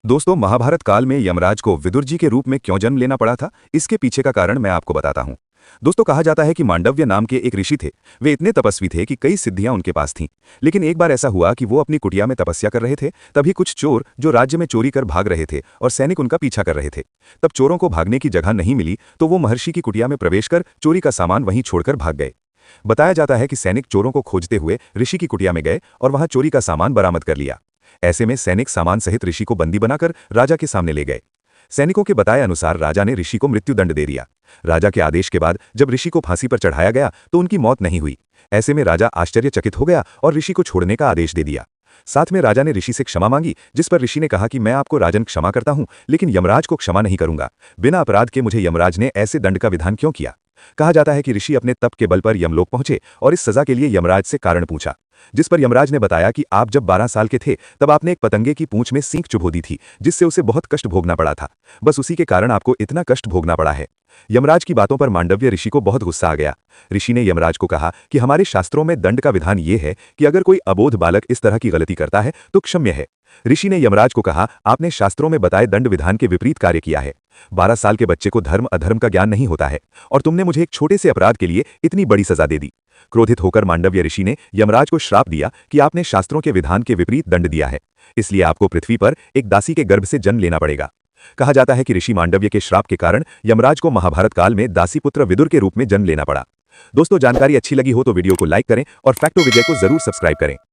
दोस्तों, महाभारत काल में यमराज को विदुर जी के रूप में क्यों जन्म लेना पड़ा था, इसके पीछे का कारण मैं आपको बताता हूं। दोस्तों, कहा जाता है कि मांडव्य नाम के एक ऋषि थे। वे इतने तपस्वी थे कि कई सिद्धियां उनके पास थीं। लेकिन एक बार ऐसा हुआ कि वो अपनी कुटिया में तपस्या कर रहे थे। तभी कुछ चोर जो राज्य में चोरी कर भाग रहे थे और सैनिक उनका पीछा कर रहे थे। तब चोरों को भागने की जगह नहीं मिली तो वो महर्षि की कुटिया में प्रवेश कर चोरी का सामान वहीं छोड़कर भाग गए। बताया जाता है कि सैनिक चोरों को खोजते हुए ऋषि की कुटिया में गए और वहां चोरी का सामान बरामद कर लिया। ऐसे में सैनिक सामान सहित ऋषि को बंदी बनाकर राजा के सामने ले गए। सैनिकों के बताए अनुसार राजा ने ऋषि को मृत्युदंड दे दिया। राजा के आदेश के बाद जब ऋषि को फांसी पर चढ़ाया गया तो उनकी मौत नहीं हुई। ऐसे में राजा आश्चर्यचकित हो गया और ऋषि को छोड़ने का आदेश दे दिया। साथ में राजा ने ऋषि से क्षमा मांगी, जिस पर ऋषि ने कहा कि मैं आपको राजन क्षमा करता हूं, लेकिन यमराज को क्षमा नहीं करूंगा। बिना अपराध के मुझे यमराज ने ऐसे दंड का विधान क्यों किया। कहा जाता है कि ऋषि अपने तप के बल पर यमलोक पहुंचे और इस सजा के लिए यमराज से कारण पूछा, जिस पर यमराज ने बताया कि आप जब 12 साल के थे तब आपने एक पतंगे की पूंछ में सींग चुभो दी थी, जिससे उसे बहुत कष्ट भोगना पड़ा था। बस उसी के कारण आपको इतना कष्ट भोगना पड़ा है। यमराज की बातों पर मांडव्य ऋषि को बहुत गुस्सा आ गया। ऋषि ने यमराज को कहा कि हमारे शास्त्रों में दंड का विधान ये है कि अगर कोई अबोध बालक इस तरह की गलती करता है तो क्षम्य है। ऋषि ने यमराज को कहा, आपने शास्त्रों में बताए दंड विधान के विपरीत कार्य किया है। 12 साल के बच्चे को धर्म अधर्म का ज्ञान नहीं होता है और तुमने मुझे एक छोटे से अपराध के लिए इतनी बड़ी सजा दे दी। क्रोधित होकर मांडव्य ऋषि ने यमराज को श्राप दिया कि आपने शास्त्रों के विधान के विपरीत दंड दिया है, इसलिए आपको पृथ्वी पर एक दासी के गर्भ से जन्म लेना पड़ेगा। कहा जाता है कि ऋषि मांडव्य के श्राप के कारण यमराज को महाभारत काल में दासीपुत्र विदुर के रूप में जन्म लेना पड़ा। दोस्तों, जानकारी अच्छी लगी हो तो वीडियो को लाइक करें और फैक्टो विजय को जरूर सब्सक्राइब करें।